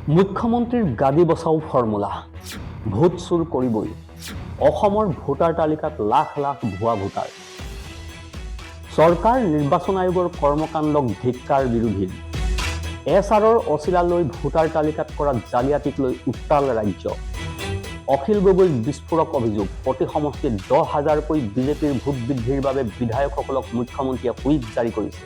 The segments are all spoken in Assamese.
মুখ্যমন্ত্ৰীৰ গাদী বচাও ফৰ্মুলা ভোট চুৰ কৰিবই অসমৰ ভোটাৰ তালিকাত লাখ লাখ ভুৱা ভোটাৰ চৰকাৰ নিৰ্বাচন আয়োগৰ কৰ্মকাণ্ডক ধিক্কাৰ বিৰোধী এছআৰৰ অচিলালৈ ভোটাৰ তালিকাত কৰা জালিয়াতিক লৈ উত্তাল ৰাজ্য অখিল গগৈৰ বিস্ফোৰক অভিযোগ প্ৰতি সমষ্টিত 10,000কৈ বিজেপিৰ ভোট বৃদ্ধিৰ বাবে বিধায়কসকলক মুখ্যমন্ত্ৰীয়ে হুইপ জাৰি কৰিছে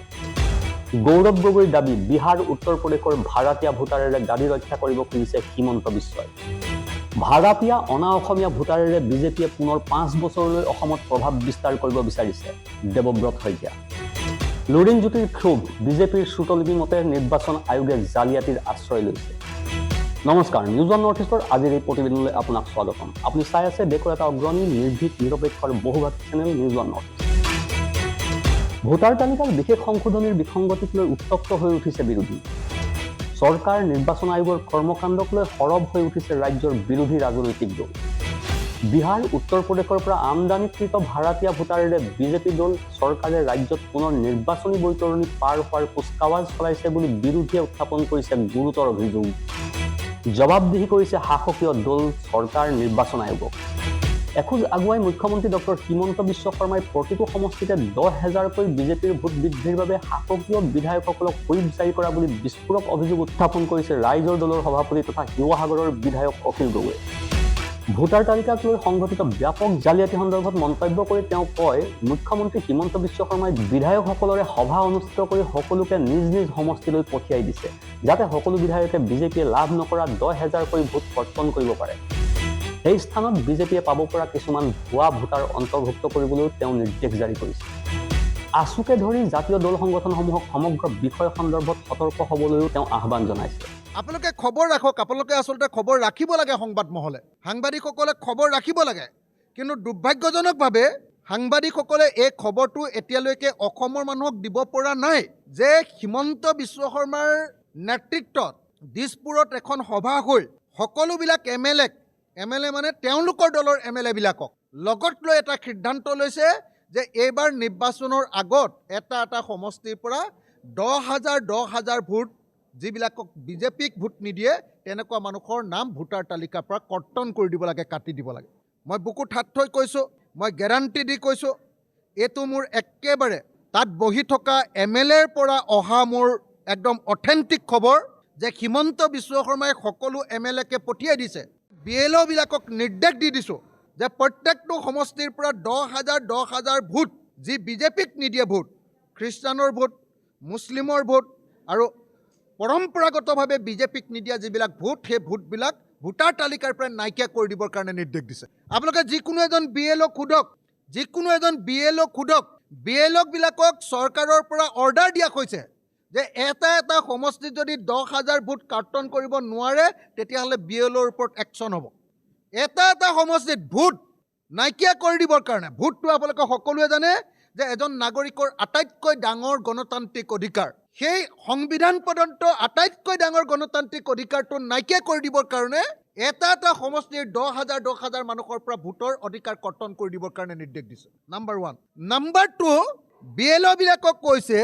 গৌৰৱ গগৈৰ দাবী বিহাৰ উত্তৰ প্ৰদেশৰ ভাড়াতীয়া ভোটাৰেৰে গাদী ৰক্ষা কৰিব খুজিছে হিমন্ত বিশ্বই ভাড়াতীয়া অনা অসমীয়া ভোটাৰেৰে বিজেপিয়ে পুনৰ 5 বছৰলৈ অসমত প্ৰভাৱ বিস্তাৰ কৰিব বিচাৰিছে দেৱব্ৰত শইকীয়া লুৰিণজ্যোতিৰ ক্ষোভ বিজেপিৰ শ্ৰুতলিপি মতে নিৰ্বাচন আয়োগে জালিয়াতিৰ আশ্ৰয় লৈছে নমস্কাৰ নিউজ অন নৰ্থ ইষ্টৰ আজিৰ এই প্ৰতিবেদনলৈ আপোনাক স্বাগতম আপুনি চাই আছে দেশৰ এটা অগ্ৰণী নিৰ্ভীক নিৰপেক্ষ আৰু বহুভাষিক channel news on north east voter তালিকাৰ বিশেষ সংশোধনীৰ বিসংগতিক লৈ উত্তপ্ত হৈ উঠিছে বিৰোধী চৰকাৰ নিৰ্বাচন আয়োগৰ কৰ্মকাণ্ডক লৈ সৰব হৈ উঠিছে ৰাজ্যৰ বিৰোধী ৰাজনৈতিক দল বিহাৰ উত্তৰ প্ৰদেশৰ পৰা আমদানিকৃত ভাড়াতীয়া ভোটাৰেৰে বিজেপি দল চৰকাৰে ৰাজ্যত পুনৰ নিৰ্বাচনী বৈতৰণি পাৰ হোৱাৰ কুচকাৱাজ চলাইছে বুলি বিৰোধীয়ে উত্থাপন কৰিছে গুৰুতৰ অভিযোগ জবাবদিহি কৰিছে শাসকীয় দল চৰকাৰ নিৰ্বাচন আয়োগক এখোজ আগুৱাই মুখ্যমন্ত্ৰী ডক্টৰ হিমন্ত বিশ্ব শৰ্মাই প্ৰতিটো সমষ্টিতে 10,000কৈ বিজেপিৰ ভোট বৃদ্ধিৰ বাবে শাসকীয় বিধায়কসকলক হুইপ জাৰি কৰা বুলি বিস্ফোৰক অভিযোগ উত্থাপন কৰিছে ৰাইজৰ দলৰ সভাপতি তথা শিৱসাগৰৰ বিধায়ক অখিল গগৈ ভোটাৰ তালিকাক লৈ সংঘটিত ব্যাপক জালিয়াতি সন্দৰ্ভত মন্তব্য কৰি তেওঁ কয় মুখ্যমন্ত্ৰী হিমন্ত বিশ্ব শৰ্মাই বিধায়কসকলৰে সভা অনুষ্ঠিত কৰি সকলোকে নিজ নিজ সমষ্টিলৈ পঠিয়াই দিছে যাতে সকলো বিধায়কে বিজেপিয়ে লাভ নকৰা 10,000কৈ ভোট কৰ্তন কৰিব পাৰে এই স্থানত বিজেপিয়ে পাব পৰা কিছুমান ভুৱা ভোটাৰ অন্তৰ্ভুক্ত কৰিবলৈও তেওঁ নিৰ্দেশ জাৰি কৰিছে আছুকে ধৰি জাতীয় দল সংগঠনসমূহক সমগ্ৰ বিষয় সন্দৰ্ভত সতৰ্ক হ'বলৈও তেওঁ আহ্বান জনাইছে আপোনালোকে খবৰ ৰাখক আপোনালোকে আচলতে খবৰ ৰাখিব লাগে সংবাদ মহলে সাংবাদিকসকলে খবৰ ৰাখিব লাগে কিন্তু দুৰ্ভাগ্যজনকভাৱে সাংবাদিকসকলে এই খবৰটো এতিয়ালৈকে অসমৰ মানুহক দিব পৰা নাই যে হিমন্ত বিশ্ব শৰ্মাৰ নেতৃত্বত দিছপুৰত এখন সভা হৈ সকলোবিলাক এমএলএ মানে তেওঁলোকৰ দলৰ এমএলএবিলাকক লগত লৈ এটা সিদ্ধান্ত লৈছে যে এইবাৰ নিৰ্বাচনৰ আগত এটা সমষ্টিৰ পৰা 10,000 ভোট যিবিলাকক বিজেপিক ভোট নিদিয়ে তেনেকুৱা মানুহৰ নাম ভোটাৰ তালিকাৰ পৰা কৰ্তন কৰি দিব লাগে কাটি দিব লাগে মই বুকুত হাত থৈ কৈছোঁ মই গেৰাণ্টি দি কৈছোঁ এইটো মোৰ একেবাৰে তাত বহি থকা এমএলএৰ পৰা অহা মোৰ একদম অথেণ্টিক খবৰ যে হিমন্ত বিশ্ব শৰ্মাই সকলো এমএলএকে পঠিয়াই দিছে বিএলঅ'বিলাকক নিৰ্দেশ দি দিছোঁ যে প্ৰত্যেকটো সমষ্টিৰ পৰা 10,000 ভোট যি বিজেপিক নিদিয়ে ভোট খ্ৰীষ্টানৰ ভোট মুছলিমৰ ভোট আৰু পৰম্পৰাগতভাৱে বিজেপিক নিদিয়া যিবিলাক ভোট সেই ভোটবিলাক ভোটাৰ তালিকাৰ পৰা নাইকিয়া কৰি দিবৰ কাৰণে নিৰ্দেশ দিছে আপোনালোকে যিকোনো এজন বিএলঅ' সোধক বিএলঅ'বিলাকক চৰকাৰৰ পৰা অৰ্ডাৰ দিয়া হৈছে যে এটা সমষ্টিত যদি 10,000 ভোট কৰ্তন কৰিব নোৱাৰে তেতিয়াহ'লে বিএলঅ'ৰ ওপৰত একশ্যন হ'ব এটা সমষ্টিত ভোট নাইকিয়া কৰি দিবৰ কাৰণে ভোটটো আপোনালোকে সকলোৱে জানে যে এজন নাগৰিকৰ আটাইতকৈ ডাঙৰ গণতান্ত্ৰিক অধিকাৰ সেই সংবিধান প্ৰদত্ত আটাইতকৈ ডাঙৰ গণতান্ত্ৰিক অধিকাৰটো নাইকিয়া কৰি দিবৰ কাৰণে এটা সমষ্টিৰ 10,000 মানুহৰ পৰা ভোটৰ অধিকাৰ কৰ্তন কৰি দিবৰ কাৰণে নিৰ্দেশ দিছে নাম্বাৰ 1 নাম্বাৰ 2 বিএলঅ'বিলাকক কৈছে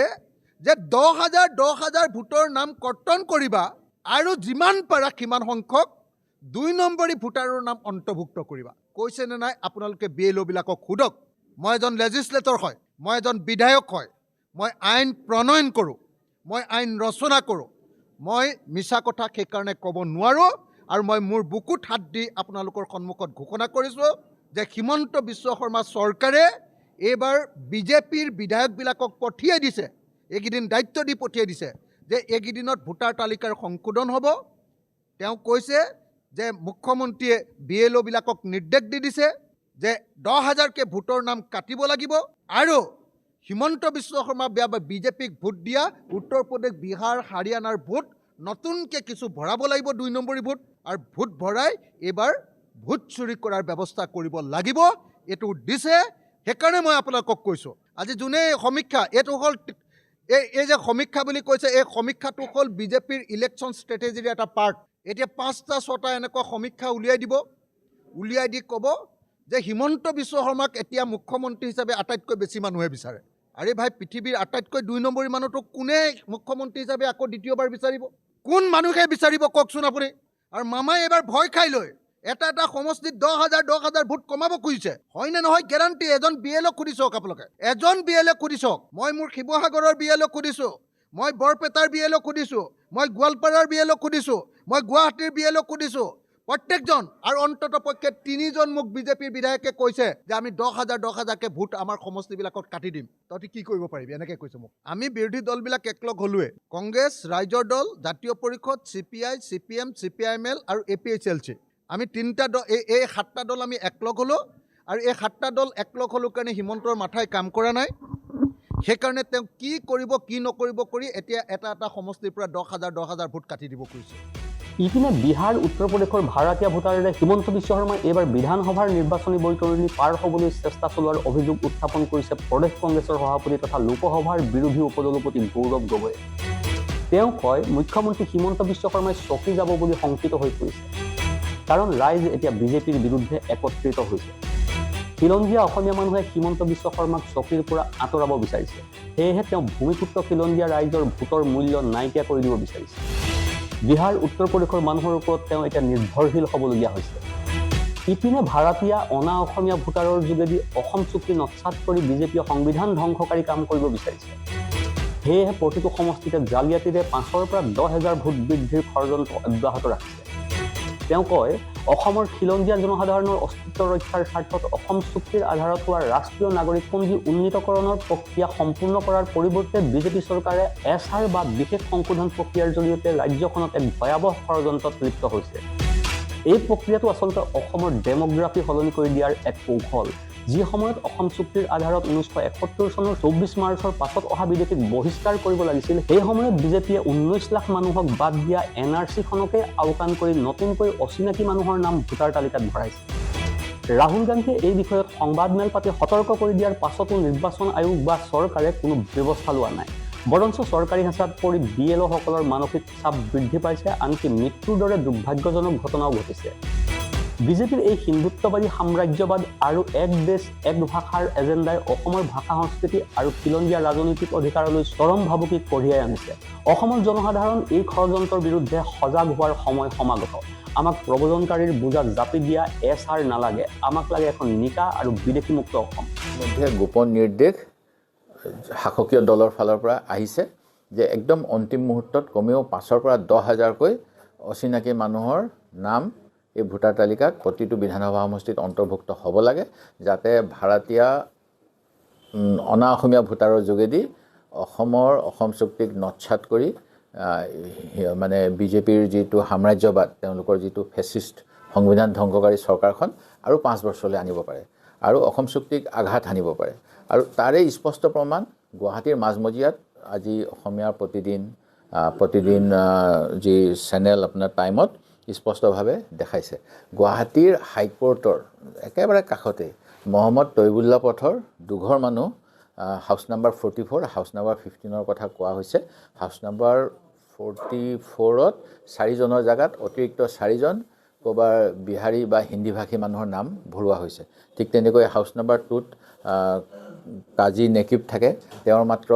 যে 10,000 ভোটৰ নাম কৰ্তন কৰিবা আৰু যিমান পাৰা সিমান সংখ্যক 2 নম্বৰী ভোটাৰৰ নাম অন্তৰ্ভুক্ত কৰিবা কৈছে নে নাই আপোনালোকে বিএলঅ'বিলাকক সোধক মই এজন লেজিছলেটৰ হয় মই এজন বিধায়ক হয় মই আইন প্ৰণয়ন কৰোঁ মই আইন ৰচনা কৰোঁ মই মিছা কথা সেইকাৰণে ক'ব নোৱাৰোঁ আৰু মই মোৰ বুকুত হাত দি আপোনালোকৰ সন্মুখত ঘোষণা কৰিছোঁ যে হিমন্ত বিশ্ব শৰ্মা চৰকাৰে এইবাৰ বিজেপিৰ বিধায়কবিলাকক পঠিয়াই দিছে এইকেইদিন দায়িত্ব দি পঠিয়াই দিছে যে এইকেইদিনত ভোটাৰ তালিকাৰ সংশোধন হ'ব তেওঁ কৈছে যে মুখ্যমন্ত্ৰীয়ে বিএলঅ'বিলাকক নিৰ্দেশ দি দিছে যে 10,000কে ভোটৰ নাম কাটিব লাগিব আৰু হিমন্ত বিশ্ব শৰ্মা বিজেপিক ভোট দিয়া উত্তৰ প্ৰদেশ বিহাৰ হাৰিয়ানাৰ ভোট নতুনকৈ কিছু ভৰাব লাগিব 2 নম্বৰী ভোট আৰু ভোট ভৰাই এইবাৰ ভোট চুৰি কৰাৰ ব্যৱস্থা কৰিব লাগিব এইটো দিছে সেইকাৰণে মই আপোনালোকক কৈছোঁ আজি যোনে সমীক্ষা এইটো হ'ল এই যে সমীক্ষা বুলি কৈছে এই সমীক্ষাটো হ'ল বিজেপিৰ ইলেকশ্যন ষ্ট্ৰেটেজিৰ এটা পাৰ্ট এতিয়া 5টা 6টা এনেকুৱা সমীক্ষা উলিয়াই দি ক'ব যে হিমন্ত বিশ্ব শৰ্মাক এতিয়া মুখ্যমন্ত্ৰী হিচাপে আটাইতকৈ বেছি মানুহে বিচাৰে আৰে ভাই পৃথিৱীৰ আটাইতকৈ 2 নম্বৰী মানুহটোক কোনে মুখ্যমন্ত্ৰী হিচাপে আকৌ দ্বিতীয়বাৰ বিচাৰিব কোন মানুহে বিচাৰিব কওকচোন আপুনি? আৰু মামাই এবাৰ ভয় খাই লৈ এটা সমষ্টিত 10,000 ভোট কমাব খুজিছে। হয়নে নহয় গেৰাণ্টি? এজন BLক সুধি চাওক আপোনালোকে, এজন BLক সুধি চাওক। মই মোৰ শিৱসাগৰৰ BLক সুধিছোঁ, মই বৰপেটাৰ BLক সুধিছোঁ, মই গোৱালপাৰাৰ BLক সুধিছোঁ, মই গুৱাহাটীৰ BLক সুধিছোঁ, প্ৰত্যেকজন। আৰু অন্তত পক্ষে 3জন মোক বিজেপিৰ বিধায়কে কৈছে যে আমি 10,000কে ভোট আমাৰ সমষ্টিবিলাকত কাটি দিম, তহঁতি কি কৰিব পাৰিবি, এনেকৈ কৈছে মোক। আমি বিৰোধী দলবিলাক একলগ হ'লোৱে, কংগ্ৰেছ, ৰাইজৰ দল, জাতীয় পৰিষদ, CPI, CPM, CPIML আৰু APHLC। আমি 3টা দল, এই 7টা দল আমি একলগ হ'লোঁ। আৰু এই 7টা দল একলগ হ'লোঁ কাৰণে হিমন্তৰ মাথাই কাম কৰা নাই। সেইকাৰণে তেওঁ কি কৰিব কি নকৰিব কৰি এতিয়া এটা সমষ্টিৰ পৰা 10,000 ভোট কাটি দিব খুজিছে। ইপিনে বিহাৰ, উত্তৰ প্ৰদেশৰ ভাড়াতীয়া ভোটাৰেৰে হিমন্ত বিশ্ব শৰ্মাই এইবাৰ বিধানসভাৰ নিৰ্বাচনী বৈতৰণি পাৰ হ'বলৈ চেষ্টা চলোৱাৰ অভিযোগ উত্থাপন কৰিছে প্ৰদেশ কংগ্ৰেছৰ সভাপতি তথা লোকসভাৰ বিৰোধী উপদলপতি গৌৰৱ গগৈয়ে। তেওঁ কয়, মুখ্যমন্ত্ৰী হিমন্ত বিশ্ব শৰ্মাই চকি যাব বুলি শংকিত হৈ পৰিছে, কাৰণ ৰাইজ এতিয়া বিজেপিৰ বিৰুদ্ধে একত্ৰিত হৈছে। খিলঞ্জীয়া অসমীয়া মানুহে হিমন্ত বিশ্ব শৰ্মাক চকীৰ পৰা আঁতৰাব বিচাৰিছে। সেয়েহে তেওঁ ভূমিপুত্ৰ খিলঞ্জীয়া ৰাইজৰ ভোটৰ মূল্য নাইকিয়া কৰি দিব বিচাৰিছে। বিহাৰ, উত্তৰ প্ৰদেশৰ মানুহৰ ওপৰত তেওঁ এতিয়া নিৰ্ভৰশীল হ'বলগীয়া হৈছে। ইপিনে ভাড়াতীয়া অনা অসমীয়া ভোটাৰৰ যোগেদি অসম চুক্তি নস্যাৎ কৰি বিজেপিয়ে সংবিধান ধ্বংসকাৰী কাম কৰিব বিচাৰিছে। সেয়েহে প্ৰতিটো সমষ্টিতে জালিয়াতিৰে 5,000 পৰা 10,000 ভোট বৃদ্ধিৰ ষড়যন্ত্ৰ অব্যাহত ৰাখিছে। তেওঁ কয়, অসমৰ খিলঞ্জীয়া জনসাধাৰণৰ অস্তিত্ব ৰক্ষাৰ স্বাৰ্থত অসম চুক্তিৰ আধাৰত হোৱা ৰাষ্ট্ৰীয় নাগৰিকপঞ্জী উন্নীতকৰণৰ প্ৰক্ৰিয়া সম্পূৰ্ণ কৰাৰ পৰিৱৰ্তে বিজেপি চৰকাৰে SR বা বিশেষ সংশোধন প্ৰক্ৰিয়াৰ জৰিয়তে ৰাজ্যখনত এক ভয়াৱহ ষড়যন্ত্ৰত লিপ্ত হৈছে। এই প্ৰক্ৰিয়াটো আচলতে অসমৰ ডেমোগ্ৰাফি সলনি কৰি দিয়াৰ এক কৌশল। যি সময়ত অসম চুক্তিৰ আধাৰত 1971 চনৰ 24 মাৰ্চৰ পাছত অহা বিদেশীক বহিষ্কাৰ কৰিব লাগিছিল, সেই সময়ত বিজেপিয়ে 19 লাখ মানুহক বাদ দিয়া NRC-খনকে আওকাণ কৰি নতুনকৈ অচিনাকি মানুহৰ নাম ভোটাৰ তালিকাত ভৰাইছে। ৰাহুল গান্ধীয়ে এই বিষয়ত সংবাদমেল পাতি সতৰ্ক কৰি দিয়াৰ পাছতো নিৰ্বাচন আয়োগ বা চৰকাৰে কোনো ব্যৱস্থা লোৱা নাই। বৰঞ্চ চৰকাৰী হেঁচাত পৰি BLOসকলৰ মানসিক চাপ বৃদ্ধি পাইছে, আনকি মৃত্যুৰ দৰে দুৰ্ভাগ্যজনক ঘটনাও ঘটিছে। বিজেপিৰ এই হিন্দুত্ববাদী সাম্ৰাজ্যবাদ আৰু এক দেশ এক ভাষাৰ এজেণ্ডাই অসমৰ ভাষা সংস্কৃতি আৰু খিলঞ্জীয়া ৰাজনৈতিক অধিকাৰলৈ চৰম ভাবুকি কঢ়িয়াই আনিছে। অসমৰ জনসাধাৰণ এই ষড়যন্ত্ৰৰ বিৰুদ্ধে সজাগ হোৱাৰ সময় সমাগত। আমাক প্ৰব্ৰজনকাৰীৰ বোজাত জাপি দিয়া SR নালাগে, আমাক লাগে এখন নিকা আৰু বিদেশীমুক্ত অসম। মধ্যে গোপন নিৰ্দেশ শাসকীয় দলৰ ফালৰ পৰা আহিছে যে একদম অন্তিম মুহূৰ্তত কমেও 5,000 পৰা 10,000কৈ অচিনাকি মানুহৰ নাম এই ভোটাৰ তালিকাত প্ৰতিটো বিধানসভা সমষ্টিত অন্তৰ্ভুক্ত হ'ব লাগে, যাতে ভাড়াতীয়া অনা অসমীয়া ভোটাৰৰ যোগেদি অসম চুক্তিক নস্যাৎ কৰি মানে বিজেপিৰ যিটো সাম্ৰাজ্যবাদ, তেওঁলোকৰ যিটো ফেচিষ্ট সংবিধান ধ্বংসকাৰী চৰকাৰখন আৰু 5 বছৰলৈ আনিব পাৰে আৰু অসম চুক্তিক আঘাত হানিব পাৰে। আৰু তাৰে স্পষ্ট প্ৰমাণ গুৱাহাটীৰ মাজমজিয়াত আজি অসমীয়াৰ প্ৰতিদিন যি চেনেল আপোনাৰ টাইমত স্পষ্টভাৱে দেখাইছে। গুৱাহাটীৰ হাইকোৰ্টৰ একেবাৰে কাষতে মহম্মদ তৈবুল্লাহ পথৰ দুঘৰ মানুহ হাউচ নাম্বাৰ 44, হাউচ নাম্বাৰ 15ৰ কথা কোৱা হৈছে। হাউচ নাম্বাৰ 44ত 4জনৰ জেগাত অতিৰিক্ত 4জন ক'ৰবাৰ বিহাৰী বা হিন্দীভাষী মানুহৰ নাম ভৰোৱা হৈছে। ঠিক তেনেকৈ হাউচ নাম্বাৰ 2ত কাজী নেকিব থাকে, তেওঁৰ মাত্ৰ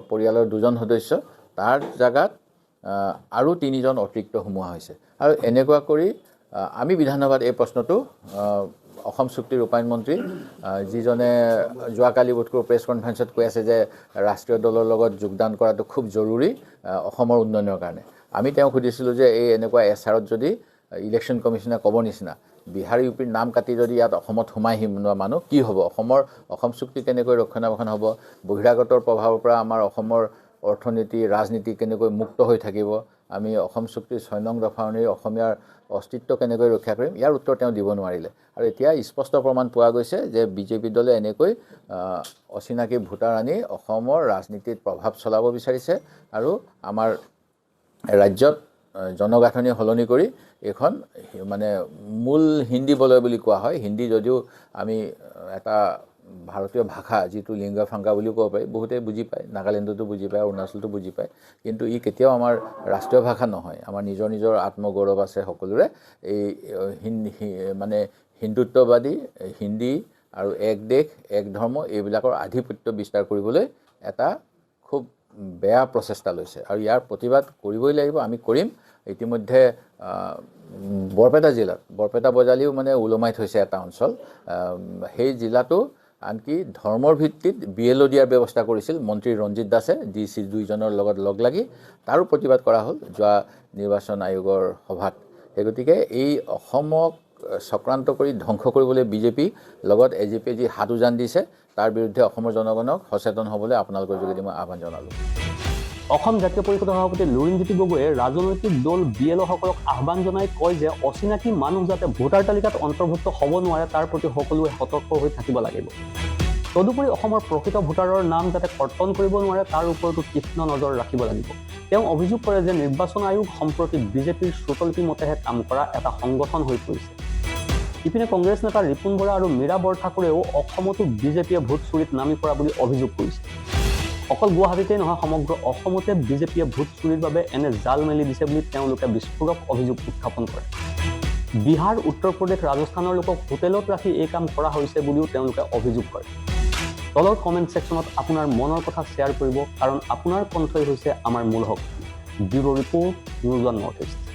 পৰিয়ালৰ 2জন সদস্য, তাৰ জেগাত আৰু 3জন অতিৰিক্ত সোমোৱা হৈছে। আৰু এনেকুৱা কৰি আমি বিধানসভাত এই প্ৰশ্নটো অসম চুক্তি ৰূপায়ণ মন্ত্ৰী যিজনে যোৱাকালি বোধকৰো প্ৰেছ কনফাৰেন্সত কৈ আছে যে ৰাষ্ট্ৰীয় দলৰ লগত যোগদান কৰাটো খুব জৰুৰী অসমৰ উন্নয়নৰ কাৰণে। আমি তেওঁক সুধিছিলোঁ যে এই এনেকুৱা SRত যদি ইলেকশ্যন কমিশ্যনে ক'ব নিচিনা বিহাৰ UPৰ নাম কাটি যদি ইয়াত অসমত সোমাই মানুহ কি হ'ব, অসম চুক্তি কেনেকৈ ৰক্ষণাবেক্ষণ হ'ব, বহিৰাগতৰ প্ৰভাৱৰ পৰা আমাৰ অসমৰ অৰ্থনীতি ৰাজনীতি কেনেকৈ মুক্ত হৈ থাকিব, আমি অসম চুক্তিৰ 6 নং দফা অনুযায়ী অসমীয়াৰ অস্তিত্ব কেনেকৈ ৰক্ষা কৰিম, ইয়াৰ উত্তৰ তেওঁ দিব নোৱাৰিলে। আৰু এতিয়া স্পষ্ট প্ৰমাণ পোৱা গৈছে যে বিজেপি দলে এনেকৈ অচিনাকি ভোটাৰ আনি অসমৰ ৰাজনীতিত প্ৰভাৱ চলাব বিচাৰিছে আৰু আমাৰ ৰাজ্যত জনগাঁথনি সলনি কৰি এখন মানে মূল হিন্দী বলয় বুলি কোৱা হয়। হিন্দী যদিও আমি এটা ভাৰতীয় ভাষা, যিটো লিংগা ফ্ৰাংকা বুলিও ক'ব পাৰি, বহুতে বুজি পায়, নাগালেণ্ডতো বুজি পায়, অৰুণাচলতো বুজি পায়, কিন্তু ই কেতিয়াও আমাৰ ৰাষ্ট্ৰীয় ভাষা নহয়। আমাৰ নিজৰ আত্মগৌৰৱ আছে সকলোৰে। এই মানে হিন্দুত্ববাদী হিন্দী আৰু এক দেশ এক ধৰ্ম এইবিলাকৰ আধিপত্য বিস্তাৰ কৰিবলৈ এটা খুব বেয়া প্ৰচেষ্টা লৈছে আৰু ইয়াৰ প্ৰতিবাদ কৰিবই লাগিব, আমি কৰিম। ইতিমধ্যে বৰপেটা জিলাত বৰপেটা বজালিও মানে ওলমাই থৈছে এটা অঞ্চল, সেই জিলাটো আনকি ধৰ্মৰ ভিত্তিত BLO দিয়াৰ ব্যৱস্থা কৰিছিল মন্ত্ৰী ৰঞ্জিত দাসে DC দুইজনৰ লগত লগ লাগি, তাৰো প্ৰতিবাদ কৰা হ'ল যোৱা নিৰ্বাচন আয়োগৰ সভাত। সেই গতিকে এই অসমক চক্ৰান্ত কৰি ধ্বংস কৰিবলৈ বিজেপি লগত AGP যি হাত উজান দিছে, তাৰ বিৰুদ্ধে অসমৰ জনগণক সচেতন হ'বলৈ আপোনালোকৰ যোগেদি মই আহ্বান জনালোঁ। অসম জাতীয় পৰিষদৰ সভাপতি লুৰিণজ্যোতি গগৈয়ে ৰাজনৈতিক দল BLO সকলক আহ্বান জনাই কয় যে অচিনাকি মানুহ যাতে ভোটাৰ তালিকাত অন্তৰ্ভুক্ত হ'ব নোৱাৰে তাৰ প্ৰতি সকলোৱে সতৰ্ক হৈ থাকিব লাগিব। তদুপৰি অসমৰ প্ৰকৃত ভোটাৰৰ নাম যাতে কৰ্তন কৰিব নোৱাৰে তাৰ ওপৰতো তীক্ষ্ণ নজৰ ৰাখিব লাগিব। তেওঁ অভিযোগ কৰে যে নিৰ্বাচন আয়োগ সম্প্ৰতি বিজেপিৰ শ্ৰুতলিপি মতেহে কাম কৰা এটা সংগঠন হৈ পৰিছে। ইপিনে কংগ্ৰেছ নেতা ৰিপুণ বৰা আৰু মীৰা বৰঠাকুৰেও অসমতো বিজেপিয়ে ভোট চুৰিত নামি পৰা বুলি অভিযোগ কৰিছে। অকল গুৱাহাটীতেই নহয়, সমগ্ৰ অসমতে বিজেপিয়ে ভোট চুৰিৰ বাবে এনে জাল মেলি দিছে বুলি তেওঁলোকে বিস্ফোৰক অভিযোগ উত্থাপন কৰে। বিহাৰ, উত্তৰ প্ৰদেশ, ৰাজস্থানৰ লোকক হোটেলত ৰাখি এই কাম কৰা হৈছে বুলিও তেওঁলোকে অভিযোগ কৰে। তলৰ কমেণ্ট ছেকশ্যনত আপোনাৰ মনৰ কথা শ্বেয়াৰ কৰিব, কাৰণ আপোনাৰ কণ্ঠই হৈছে আমাৰ মূল শক্তি। Bureau' report, news 1 north east.